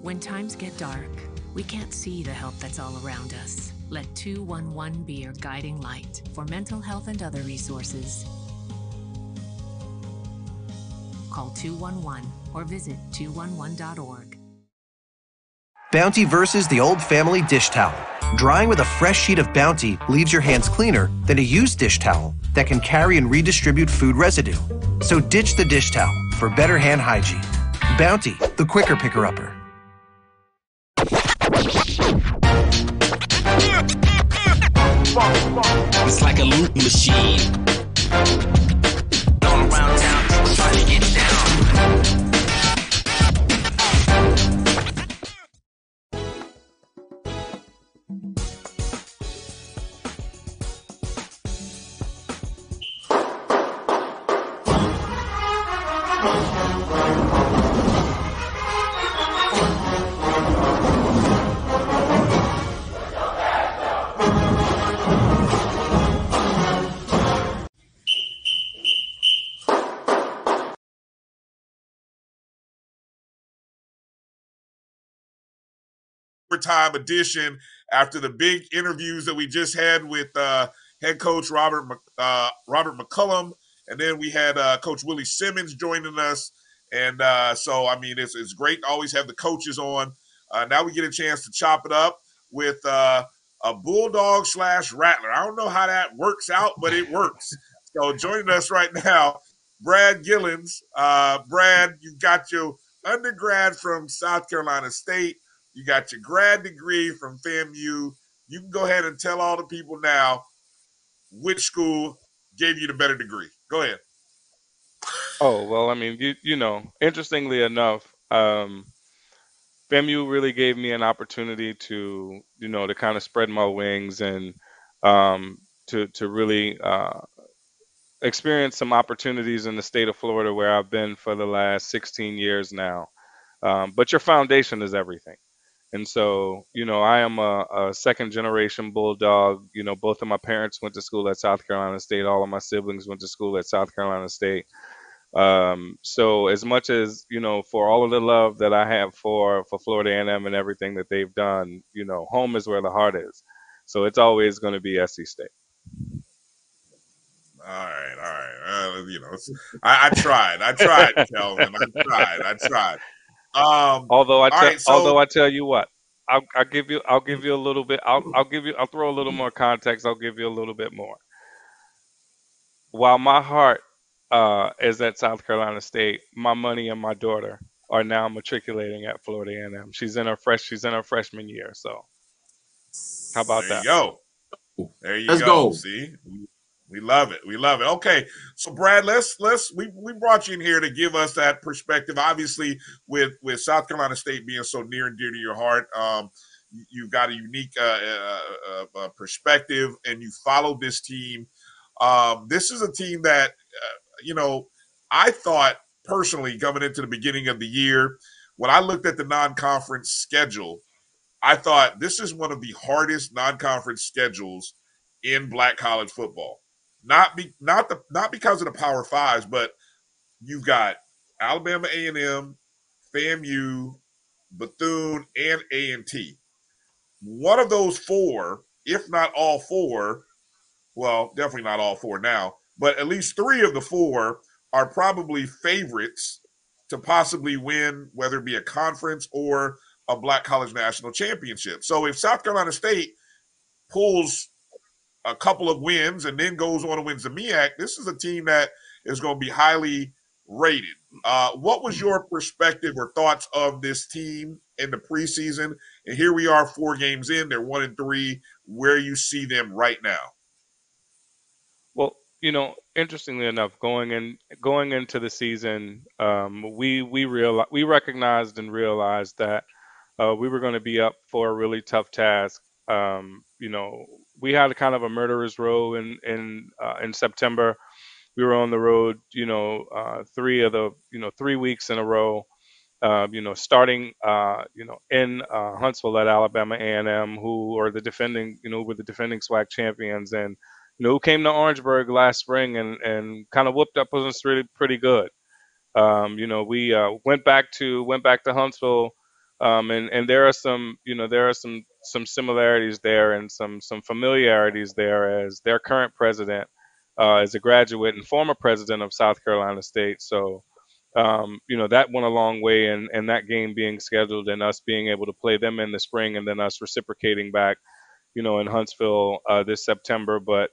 When times get dark, we can't see the help that's all around us. Let 211 be your guiding light for mental health and other resources. Call 211 or visit 211.org. Bounty versus the old family dish towel. Drying with a fresh sheet of Bounty leaves your hands cleaner than a used dish towel that can carry and redistribute food residue. So ditch the dish towel for better hand hygiene. Bounty, the quicker picker-upper. It's like a loot machine. All around town, people trying to get down. Time edition after the big interviews that we just had with head coach Robert McCullum, and then we had Coach Willie Simmons joining us, and so I mean it's great to always have the coaches on. Now we get a chance to chop it up with a Bulldog / Rattler. I don't know how that works out, but it works. So joining us right now, Brad Gillens. Brad, you got your undergrad from South Carolina State. You got your grad degree from FAMU. You can go ahead and tell all the people now which school gave you the better degree. Go ahead. Oh, well, I mean, you know, interestingly enough, FAMU really gave me an opportunity to, you know, to kind of spread my wings and to really experience some opportunities in the state of Florida where I've been for the last 16 years now. But your foundation is everything. And so, you know, I am a second generation Bulldog. You know, both of my parents went to school at South Carolina State. All of my siblings went to school at South Carolina State. So as much as, you know, for all of the love that I have for Florida A&M and everything that they've done, you know, home is where the heart is. So it's always going to be SC State. All right. You know, I tried, Kelvin. I tried. Although I tell you what, I'll give you a little bit. I'll throw a little more context. I'll give you a little bit more. While my heart is at South Carolina State, my money and my daughter are now matriculating at Florida A&M. She's in her freshman year. So how about that? There you go. See. We love it. Okay, so Brad, we brought you in here to give us that perspective. Obviously, with South Carolina State being so near and dear to your heart, you've got a unique perspective, and you follow this team. This is a team that, you know, I thought personally coming into the beginning of the year, when I looked at the non-conference schedule, I thought this is one of the hardest non-conference schedules in Black college football. Not because of the Power Fives, but you've got Alabama A&M, FAMU, Bethune, and A&T. One of those four, if not all four, well, definitely not all four now, but at least three of the four are probably favorites to possibly win, whether it be a conference or a Black College National Championship. So if South Carolina State pulls a couple of wins and then goes on and wins the MEAC, this is a team that is going to be highly rated. What was your perspective or thoughts of this team in the preseason? And here we are 4 games in, they're 1-3, where you see them right now. Well, you know, interestingly enough, going into the season, we recognized and realized that we were going to be up for a really tough task. You know, we had a kind of a murderer's row in September. We were on the road, you know, 3 weeks in a row. You know, starting, you know, in Huntsville at Alabama A&M, who were the defending SWAC champions, and you know, who came to Orangeburg last spring and kind of whooped up on us really pretty good. You know, we went back to Huntsville And there are some, some similarities there and some familiarities there, as their current president is a graduate and former president of South Carolina State. So that went a long way in that game being scheduled and us being able to play them in the spring, and then us reciprocating back, in Huntsville this September. But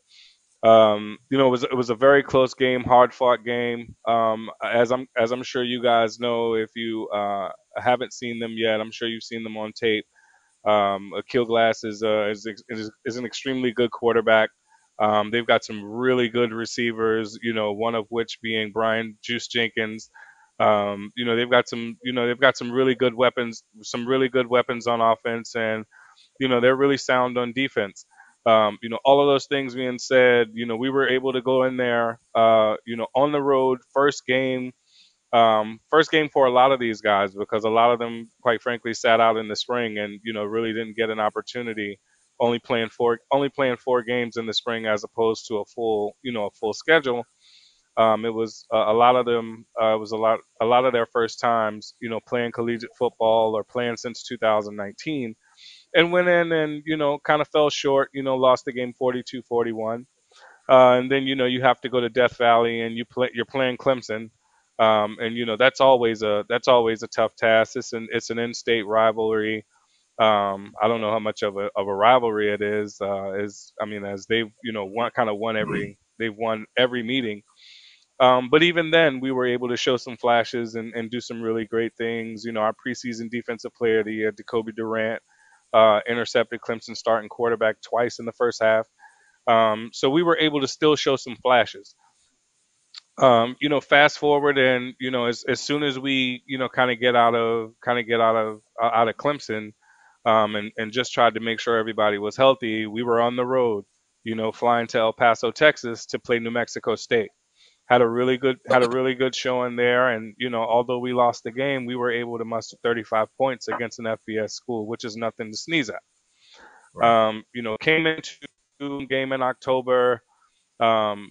it was a very close game, hard fought game. As I'm sure you guys know, if you haven't seen them yet, I'm sure you've seen them on tape. Akil Glass is an extremely good quarterback. They've got some really good receivers, one of which being Brian Juice Jenkins. They've got some really good weapons, on offense, and they're really sound on defense. All of those things being said, we were able to go in there, on the road, first game for a lot of these guys, because a lot of them, quite frankly, sat out in the spring and really didn't get an opportunity. Only playing four games in the spring as opposed to a full schedule. It was a lot of them. It was a lot of their first times, playing collegiate football or playing since 2019, and went in and kind of fell short. Lost the game 42-41. And then you have to go to Death Valley and you're playing Clemson, and that's always a tough task. It's an in-state rivalry. I don't know how much of a rivalry it is. As they've won every meeting. But even then, we were able to show some flashes and do some really great things. Our preseason defensive player of the year, Jacoby Durant, intercepted Clemson starting quarterback twice in the first half. So we were able to still show some flashes. Fast forward, and as soon as we kind of get out of Clemson, and just tried to make sure everybody was healthy, we were on the road, flying to El Paso, Texas, to play New Mexico State. Had a really good showing there, and although we lost the game, we were able to muster 35 points against an FBS school, which is nothing to sneeze at. Right. Came into the game in October. South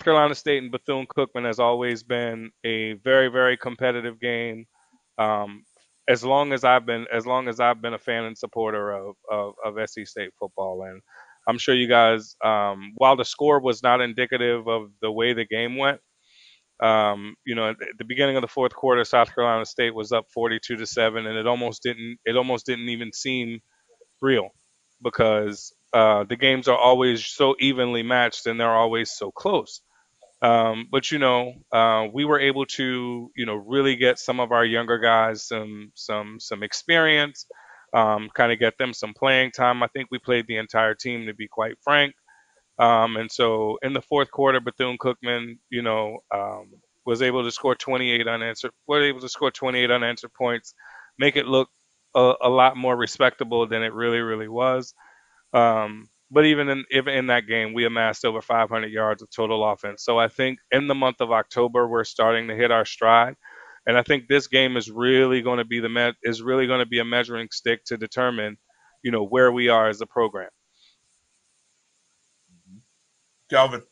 Carolina State and Bethune-Cookman has always been a very, very competitive game. Um, as long as I've been a fan and supporter of SC State football, and I'm sure you guys, while the score was not indicative of the way the game went, at the beginning of the fourth quarter, South Carolina State was up 42-7, and it almost didn't even seem real, because the games are always so evenly matched and they're always so close. But we were able to really get some of our younger guys some experience, kind of get them some playing time. I think we played the entire team, to be quite frank. And so in the fourth quarter, Bethune-Cookman, was able to score 28 unanswered. Were able to score 28 unanswered points, make it look a lot more respectable than it really, really was. But even in that game, we amassed over 500 yards of total offense. So I think in the month of October, we're starting to hit our stride, and I think this game is really going to be a measuring stick to determine, where we are as a program. Calvin.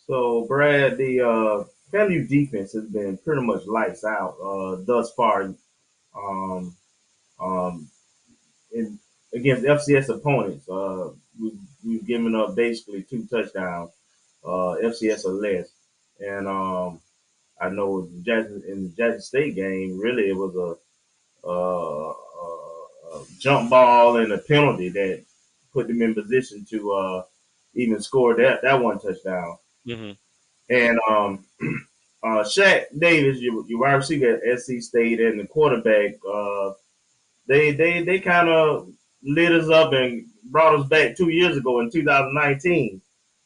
So, Brad, the FAMU defense has been pretty much lights out thus far, um, um, in, against FCS opponents. We've given up basically two touchdowns, FCS or less. And I know in the Jackson State game, really it was a jump ball and a penalty that put them in position to even score that one touchdown. Hmm. And Shaq Davis, your wide receiver at SC State, and the quarterback, they kind of lit us up and brought us back 2 years ago in 2019.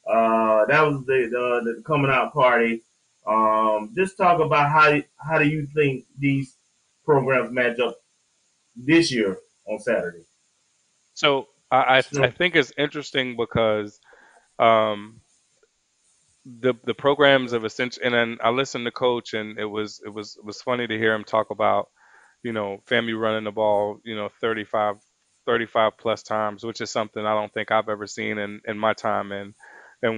That was the coming out party. Just talk about how do you think these programs match up this year on Saturday? So I Sure. think it's interesting because um, the programs of essential, and then I listened to Coach, and it was funny to hear him talk about FAMU running the ball 35 plus times, which is something I don't think I've ever seen in my time in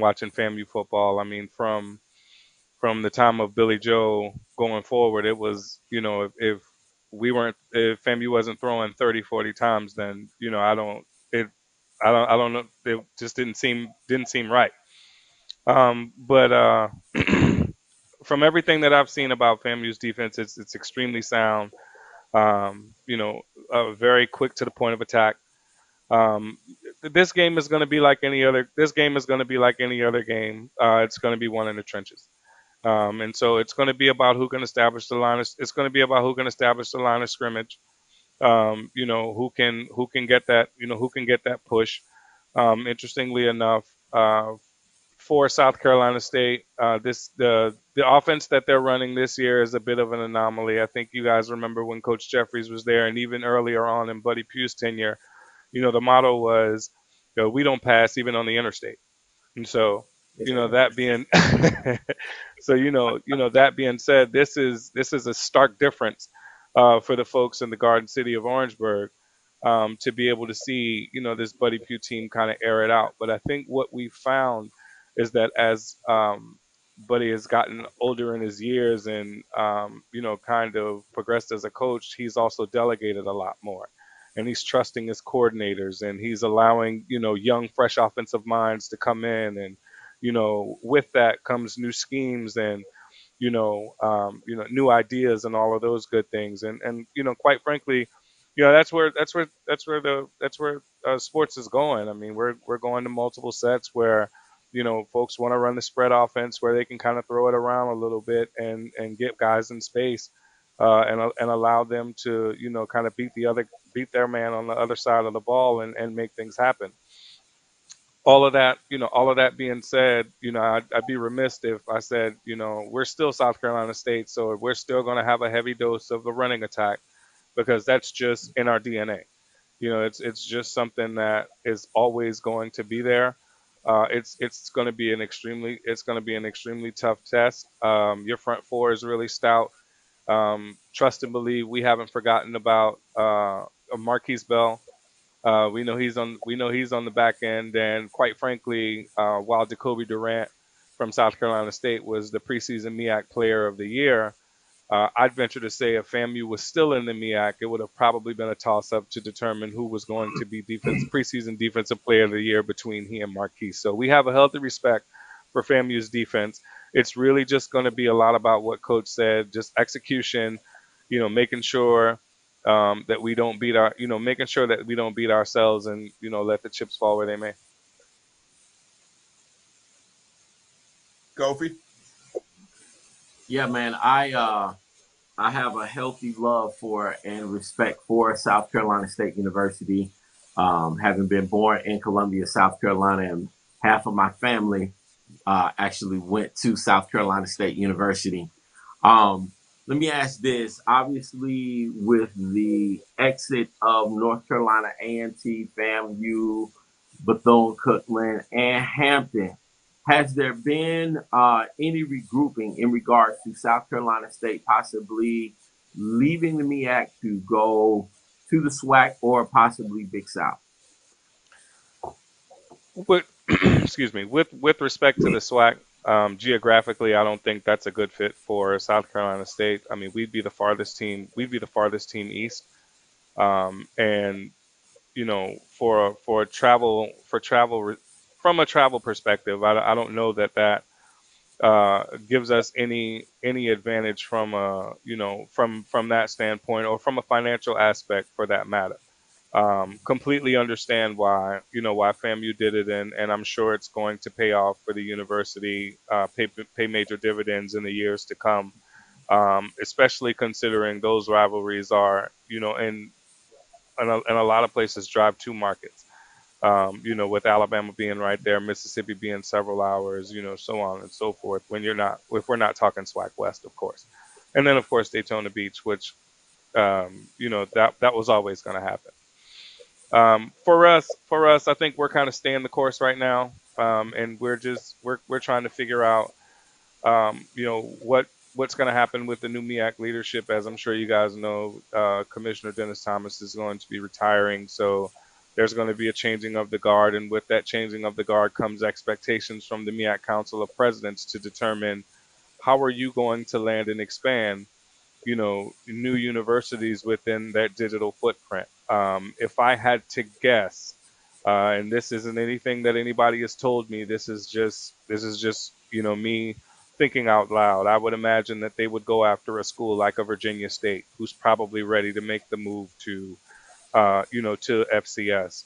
watching FAMU football. I mean, from the time of Billy Joe, going forward. It was, if if FAMU wasn't throwing 30, 40 times, then, I don't know. It just didn't seem right. But from everything that I've seen about FAMU's defense, it's extremely sound. Very quick to the point of attack. Um, this game is going to be like any other. This game is going to be like any other game. It's going to be won in the trenches. And so it's going to be about who can establish the line. It's going to be about who can establish the line of scrimmage. Who can get that. Who can get that push. Interestingly enough, for South Carolina State, the offense that they're running this year is a bit of an anomaly. I think you guys remember when Coach Jeffries was there, and even earlier on in Buddy Pugh's tenure, the motto was, we don't pass even on the interstate. And so, that being so that being said, this is a stark difference for the folks in the Garden City of Orangeburg, to be able to see this Buddy Pugh team kind of air it out. But I think what we found is that as Buddy has gotten older in his years and kind of progressed as a coach, he's also delegated a lot more. And he's trusting his coordinators, and he's allowing young, fresh offensive minds to come in, and with that comes new schemes and new ideas and all of those good things. And quite frankly, that's where sports is going. I mean, we're going to multiple sets where folks want to run the spread offense where they can kind of throw it around a little bit and get guys in space, and allow them to kind of beat their man on the other side of the ball and make things happen. All of that being said, I'd be remiss if I said, we're still South Carolina State, so we're still going to have a heavy dose of the running attack, because that's just in our DNA. It's just something that is always going to be there. It's going to be an extremely tough test. Your front four is really stout. Trust and believe we haven't forgotten about Marquise Bell. We know he's on the back end, and quite frankly, while Jacoby Durant from South Carolina State was the preseason MEAC Player of the Year, I'd venture to say if FAMU was still in the MEAC, it would have probably been a toss-up to determine who was going to be preseason Defensive Player of the Year between he and Marquise. So we have a healthy respect for FAMU's defense. It's really just going to be a lot about what Coach said, just execution, making sure that we don't making sure that we don't beat ourselves, and let the chips fall where they may. Kofi? Yeah, man. I have a healthy love for and respect for South Carolina State University. Having been born in Columbia, South Carolina, and half of my family actually went to South Carolina State University. Let me ask this. Obviously, with the exit of North Carolina A&T, FAMU, Bethune-Cookman, and Hampton, has there been any regrouping in regards to South Carolina State possibly leaving the MEAC to go to the SWAC or possibly Big South? Excuse me. With respect to the SWAC, geographically, I don't think that's a good fit for South Carolina State. I mean, we'd be the farthest team. We'd be the farthest team east, and from a travel perspective, I don't know that gives us any advantage from from that standpoint, or from a financial aspect for that matter. Completely understand why FAMU did it, and I'm sure it's going to pay off for the university, pay major dividends in the years to come, especially considering those rivalries are, in a lot of places drive to markets, with Alabama being right there, Mississippi being several hours, so on and so forth, if we're not talking SWAC West, of course. And then, of course, Daytona Beach, which, that was always going to happen. For us, I think we're kind of staying the course right now, and we're trying to figure out, what's going to happen with the new MEAC leadership. As I'm sure you guys know, Commissioner Dennis Thomas is going to be retiring, so there's going to be a changing of the guard, and with that changing of the guard comes expectations from the MEAC Council of Presidents to determine how are you going to land and expand, new universities within that digital footprint? If I had to guess, and this isn't anything that anybody has told me, this is just me thinking out loud. I would imagine that they would go after a school like a Virginia State, who's probably ready to make the move to FCS.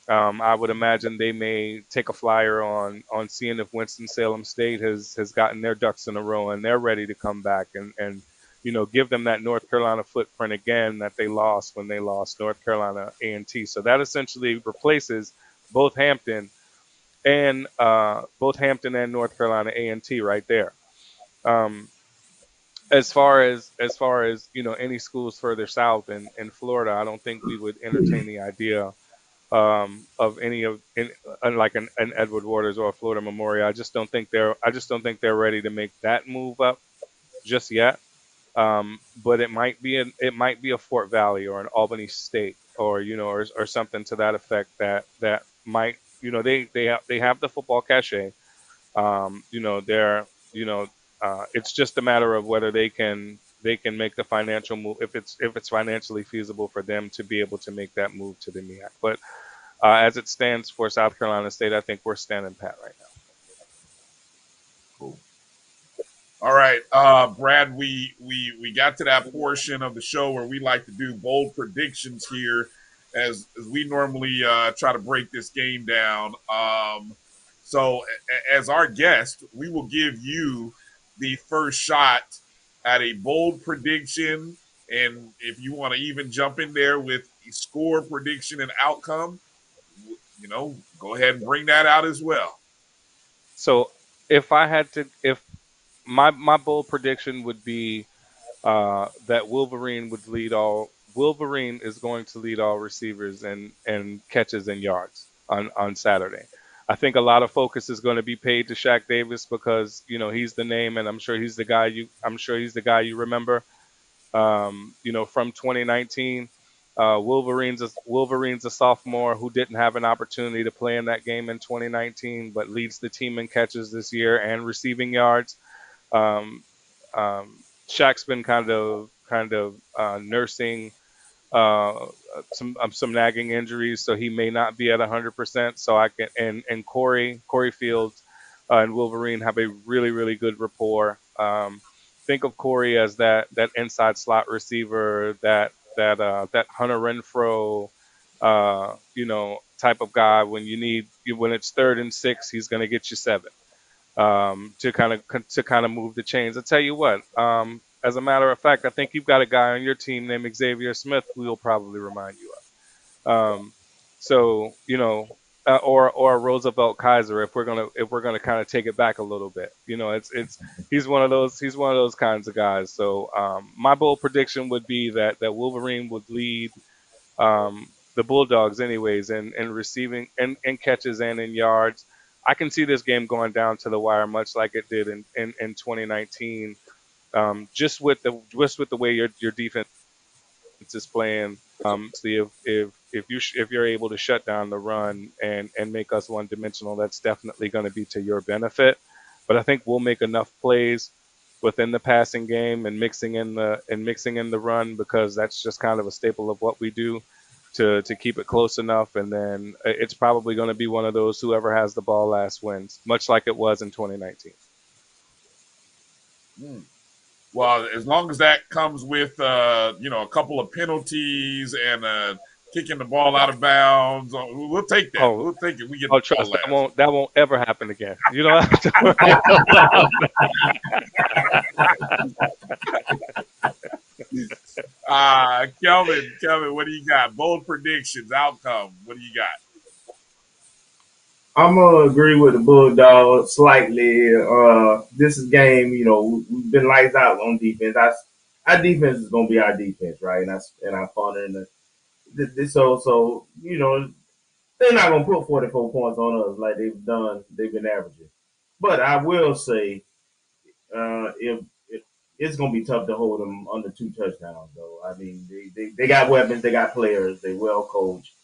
I would imagine they may take a flyer on seeing if Winston-Salem State has gotten their ducks in a row and they're ready to come back and give them that North Carolina footprint again that they lost when they lost North Carolina A&T. So that essentially replaces both Hampton and North Carolina A&T right there. As far as any schools further south in Florida, I don't think we would entertain the idea of any of unlike an Edward Waters or a Florida Memorial. I just don't think they're ready to make that move up just yet. But it might be a Fort Valley or an Albany State or or something to that effect that might they have the football cachet. They're it's just a matter of whether they can make the financial move if it's financially feasible for them to be able to make that move to the MEAC. But as it stands for South Carolina State, I think we're standing pat right now. Cool. All right, Brad, we got to that portion of the show where we like to do bold predictions here, as we normally try to break this game down. So, as our guest, we will give you the first shot at a bold prediction, and if you want to even jump in there with a score prediction and outcome, go ahead and bring that out as well. So if my bold prediction would be that Wolverine is going to lead all receivers and catches and yards on Saturday. I think a lot of focus is going to be paid to Shaq Davis because he's the name, and I'm sure he's the guy you remember. From 2019. Wolverine's a sophomore who didn't have an opportunity to play in that game in 2019, but leads the team in catches this year and receiving yards. Um, Shaq's been kind of nursing some nagging injuries, so he may not be at 100%. So I can and Corey Fields and Wolverine have a really really good rapport. Think of Corey as that inside slot receiver, that Hunter Renfro, type of guy. When it's 3rd and 6, he's going to get you 7 to kind of move the chains. I'll tell you what. As a matter of fact, I think you've got a guy on your team named Xavier Smith who will probably remind you of. So or Roosevelt Kaiser if we're gonna kind of take it back a little bit. It's he's one of those kinds of guys. So my bold prediction would be that Wolverine would lead the Bulldogs anyways in receiving and catches and in yards. I can see this game going down to the wire, much like it did in 2019. Just with the way your defense is playing. See if you're able to shut down the run and make us one dimensional, that's definitely going to be to your benefit. But I think we'll make enough plays within the passing game and mixing in the run, because that's just kind of a staple of what we do to keep it close enough. And then it's probably going to be one of those whoever has the ball last wins, much like it was in 2019. Well, as long as that comes with a couple of penalties and kicking the ball out of bounds, we'll take that. We'll take it. We get trust that won't ever happen again. You know. Kelvin, what do you got? Bold predictions, outcome. What do you got? I'm gonna agree with the Bulldogs slightly. This is game. We've been lights out on defense. Our defense is gonna be our defense, right? And I pondering this. So they're not gonna put 44 points on us like they've done. They've been averaging. But I will say, if it's gonna be tough to hold them under 2 touchdowns, though. I mean, they got weapons, they got players, they well coached.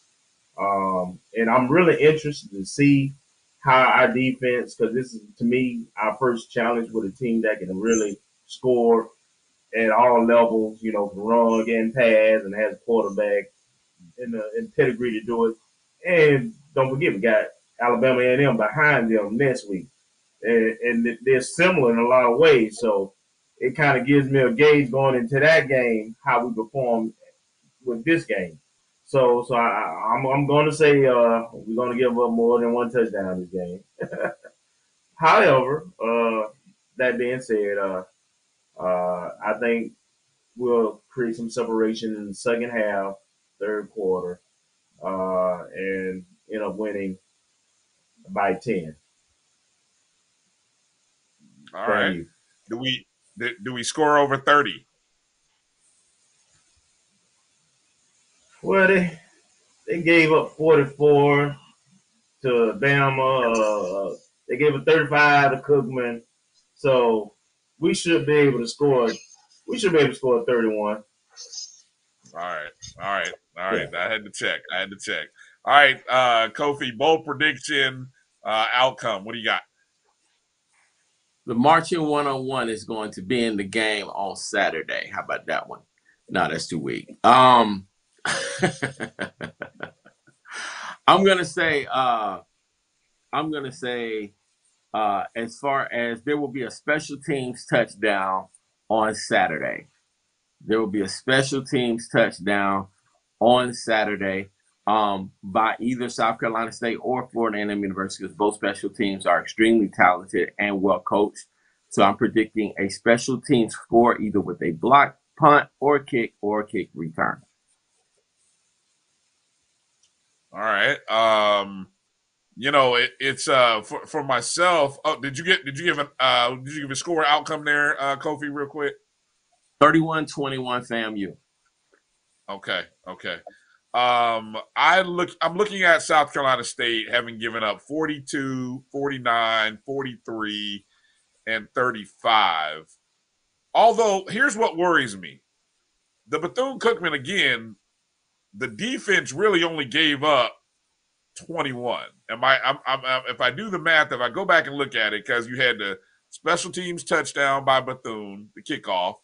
And I'm really interested to see how our defense, because this is, to me, our first challenge with a team that can really score at all levels, can run and pass and has a quarterback and pedigree to do it. And don't forget, we got Alabama A&M behind them next week. And they're similar in a lot of ways. So it kind of gives me a gauge going into that game, how we perform with this game. So I'm going to say we're going to give up more than one touchdown this game. However, that being said, I think we'll create some separation in the second half, third quarter, and end up winning by 10. All right. Do we score over 30? Well, they gave up 44 to Bama. They gave up 35 to Cookman. So we should be able to score. We should be able to score 31. All right. Yeah. I had to check. All right, Kofi, bold prediction, outcome. What do you got? The Marching 101 is going to be in the game on Saturday. How about that one? No, that's too weak. I'm gonna say as far as there will be a special teams touchdown on Saturday. There will be a special teams touchdown on Saturday by either South Carolina State or Florida A&M University, because both special teams are extremely talented and well coached. So I'm predicting a special teams score either with a block, punt, or kick return. All right. It's for myself. Oh, did you give a score outcome there, Kofi, real quick? 31-21 FAMU. Okay. I'm looking at South Carolina State having given up 42, 49, 43, and 35. Although, here's what worries me. The Bethune-Cookman, again, the defense really only gave up 21. If I do the math, if I go back and look at it, because you had the special teams touchdown by Bethune, the kickoff.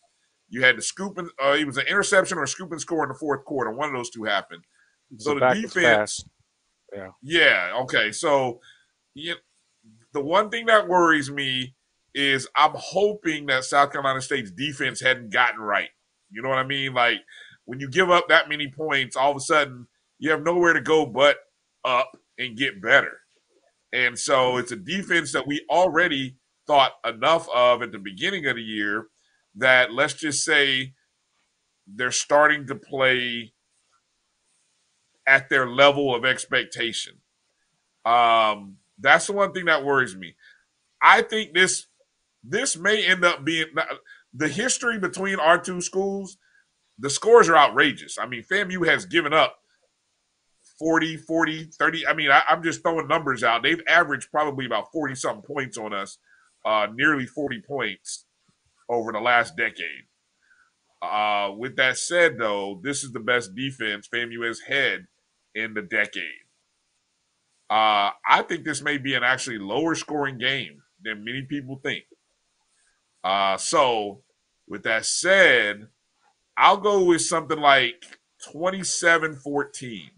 You had the scoop and it was an interception or a scoop and score in the fourth quarter. One of those two happened. So the defense, yeah, okay. So the one thing that worries me is I'm hoping that South Carolina State's defense hadn't gotten right. You know what I mean? Like when you give up that many points, all of a sudden you have nowhere to go but up and get better. And so it's a defense that we already thought enough of at the beginning of the year that, let's just say, they're starting to play at their level of expectation. That's the one thing that worries me. I think this may end up being the history between our two schools. The scores are outrageous. I mean, FAMU has given up 40, 30. I mean, I'm just throwing numbers out. They've averaged probably about 40-something points on us, nearly 40 points over the last decade. With that said, though, this is the best defense FAMU has had in the decade. I think this may be an actually lower scoring game than many people think. So, with that said, I'll go with something like 27-14.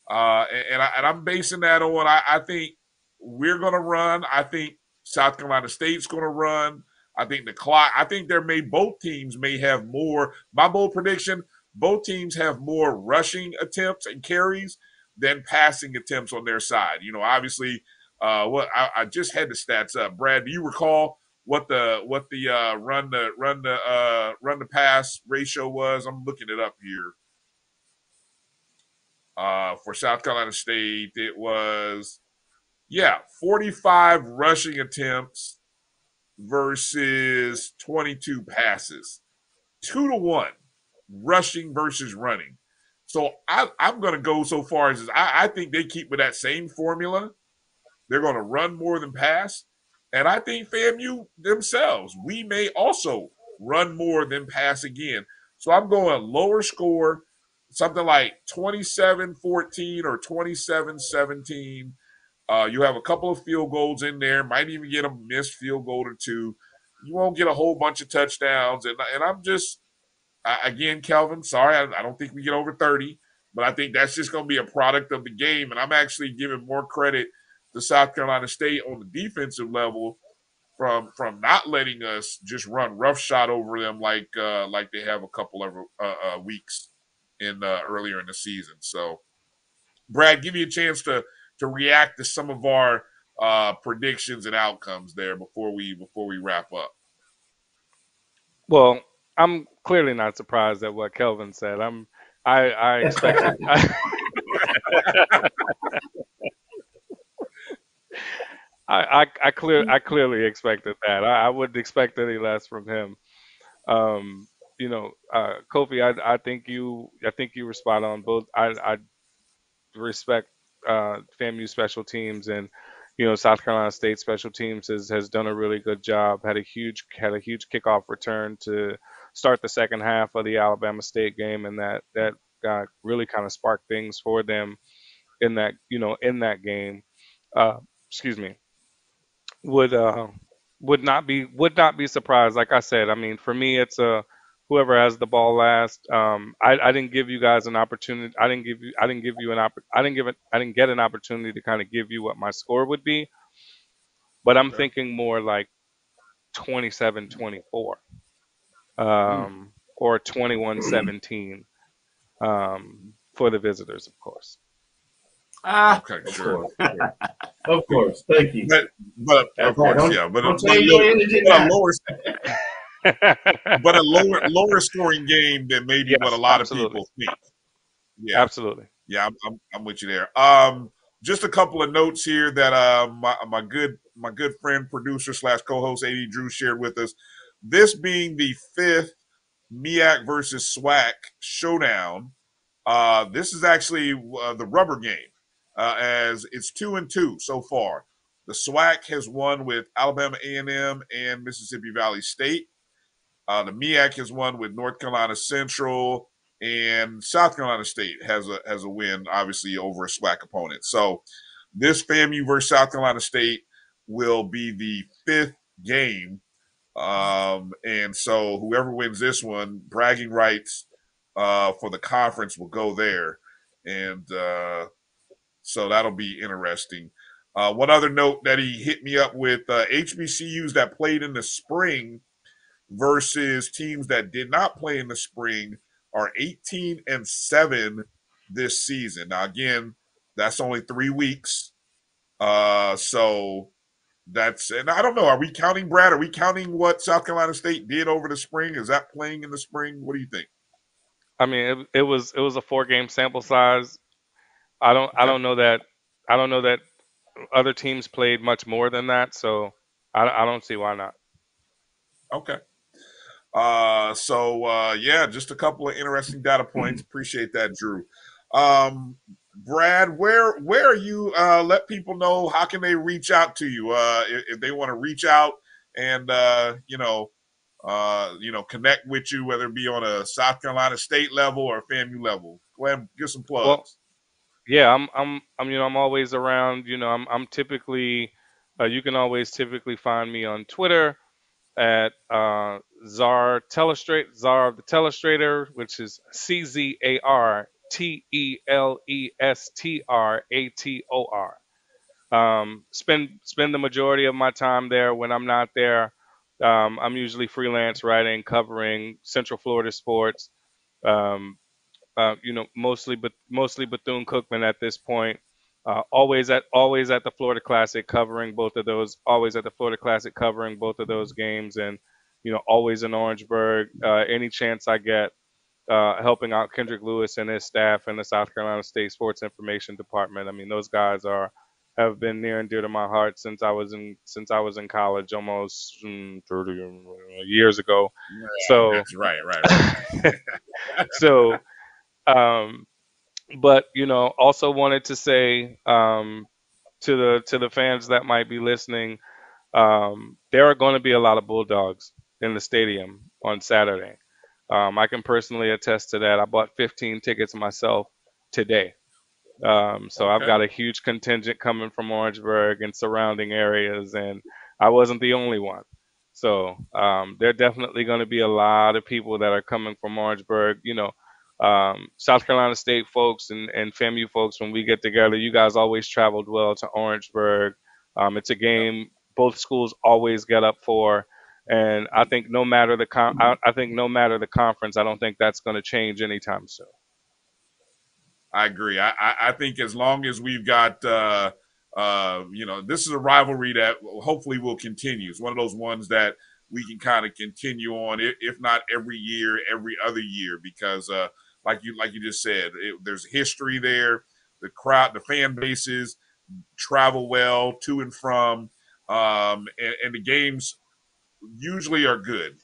And I'm basing that on I think we're going to run. I think South Carolina State's going to run. I think both teams may have more. My bold prediction, both teams have more rushing attempts and carries than passing attempts on their side. Obviously, I just had the stats up. Brad, do you recall what the run to pass ratio was? I'm looking it up here. For South Carolina State, it was 45 rushing attempts versus 22 passes, 2-1 rushing versus running. So I'm going to go so far as I think they keep with that same formula. They're going to run more than pass. And I think FAMU themselves, we may also run more than pass again. So I'm going lower score, something like 27-14 or 27-17. You have a couple of field goals in there, might even get a missed field goal or two. You won't get a whole bunch of touchdowns. And I'm just, again, Kelvin, sorry, I don't think we get over 30, but I think that's just going to be a product of the game. And I'm actually giving more credit to South Carolina State on the defensive level from not letting us just run roughshod over them like they have a couple of weeks in earlier in the season. So, Brad, give me a chance to react to some of our predictions and outcomes there before we wrap up. Well, I'm clearly not surprised at what Kelvin said. I expected. I clearly expected that. I wouldn't expect any less from him. Kofi, I think you were spot on. Both I respect FAMU special teams, and South Carolina State special teams has done a really good job. Had a huge kickoff return to start the second half of the Alabama State game, and that really kind of sparked things for them in that game. Uh, excuse me. Would not be surprised. Like I said, I mean, for me, it's whoever has the ball last. I didn't give you guys an opportunity. I didn't give you an I didn't get an opportunity to kind of give you what my score would be. But I'm thinking more like 27-24, or 21-17, for the visitors, of course. Okay, sure. Of course. Thank you. But of course, yeah. But a lower scoring game than maybe Yes, what a lot absolutely. of people think. Yeah, Absolutely. yeah, I'm with you there. Just a couple of notes here that my good friend, producer / co-host AD Drew shared with us. This being the 5th MEAC versus SWAC showdown. This is actually the rubber game, as it's 2-2 so far. The SWAC has won with Alabama A&M and Mississippi Valley State. The MEAC has won with North Carolina Central, and South Carolina State has a win, obviously, over a SWAC opponent. So this FAMU versus South Carolina State will be the 5th game. And so whoever wins this one, bragging rights for the conference will go there. And so that'll be interesting. One other note that he hit me up with, HBCUs that played in the spring versus teams that did not play in the spring are 18-7 this season. Now, again, that's only 3 weeks. So that's, and I don't know, are we counting, Brad? Are we counting what South Carolina State did over the spring? Is that playing in the spring? What do you think? I mean, it was a 4-game sample size. I don't know that other teams played much more than that, so I don't see why not. Okay. Yeah, just a couple of interesting data points. Appreciate that, Drew. Brad, where are you? Let people know, how can they reach out to you if they want to reach out and connect with you, whether it be on a South Carolina State level or a FAMU level. Go ahead and give some plugs. Well, yeah, I'm always around. I'm typically, you can always typically find me on Twitter at Czar of the Telestrator, which is CZARTELESTRATOR. Spend the majority of my time there. When I'm not there, I'm usually freelance writing, covering Central Florida sports. Mostly Bethune-Cookman at this point. Always at the Florida Classic, covering both of those. Always at the Florida Classic, covering both of those games, and always in Orangeburg. Any chance I get, helping out Kendrick Lewis and his staff in the South Carolina State Sports Information Department. I mean, those guys have been near and dear to my heart since I was in college, almost 30 years ago. Yeah, so that's right. So, but also wanted to say, to the fans that might be listening, there are going to be a lot of Bulldogs in the stadium on Saturday. I can personally attest to that. I bought 15 tickets myself today. So I've got a huge contingent coming from Orangeburg and surrounding areas, and I wasn't the only one. So there are definitely going to be a lot of people that are coming from Orangeburg. South Carolina State folks and FAMU folks, when we get together, you guys always traveled well to Orangeburg. It's a game both schools always get up for, and I think no matter the conference, I don't think that's going to change anytime soon. I agree. I think as long as we've got, this is a rivalry that hopefully will continue. It's one of those ones that we can kind of continue on, if not every year, every other year, because like you just said, there's history there. The crowd, the fan bases travel well to and from, and the games usually are good.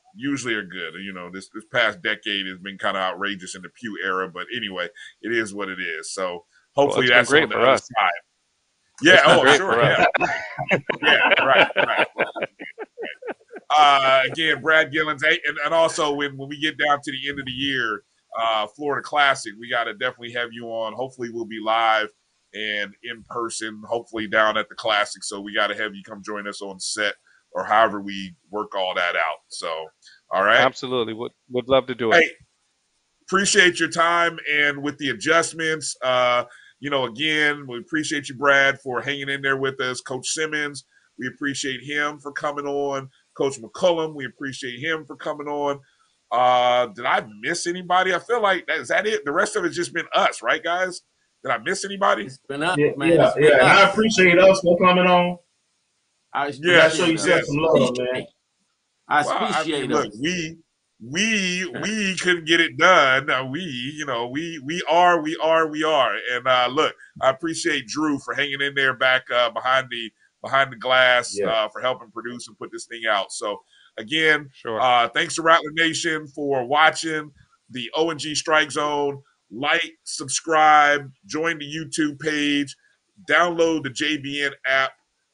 This past decade has been kind of outrageous in the Pew era, but anyway, it is what it is. So hopefully that's on the other side. Yeah. Oh, sure. Yeah. Yeah. Right. Again, Brad Gillens, and also when we get down to the end of the year, Florida Classic, we got to definitely have you on. Hopefully we'll be live and in person, hopefully down at the Classic. So we got to have you come join us on set or however we work all that out. So, all right. Absolutely. Would love to do it. Hey, appreciate your time and with the adjustments. Again, we appreciate you, Brad, for hanging in there with us. Coach Simmons, we appreciate him for coming on. Coach McCullum, we appreciate him for coming on. Did I miss anybody? I feel like is that it? The rest of it's just been us, right, guys? Did I miss anybody? It's been us, man. Yeah. And I appreciate us for coming on. I show you some love, man. I appreciate look, we couldn't get it done. We are. And look, I appreciate Drew for hanging in there back behind the glass for helping produce and put this thing out. So again, thanks to Rattler Nation for watching the O&G Strike Zone. Like, subscribe, join the YouTube page, download the JBN app.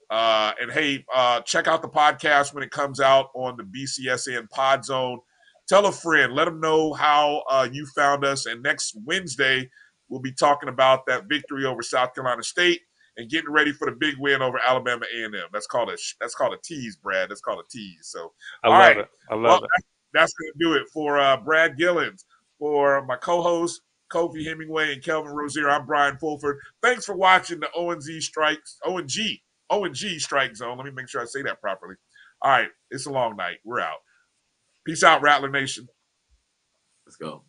And hey, check out the podcast when it comes out on the BCSN Pod Zone. Tell a friend, let them know how you found us. And next Wednesday, we'll be talking about that victory over South Carolina State and getting ready for the big win over Alabama A&M. That's called a tease, Brad. That's called a tease. So, I love it. That's going to do it for Brad Gillens, for my co-host Kofi Hemingway and Kelvin Rozier. I'm Brian Fulford. Thanks for watching the O&G Strike Zone. Let me make sure I say that properly. All right. It's a long night. We're out. Peace out, Rattler Nation. Let's go.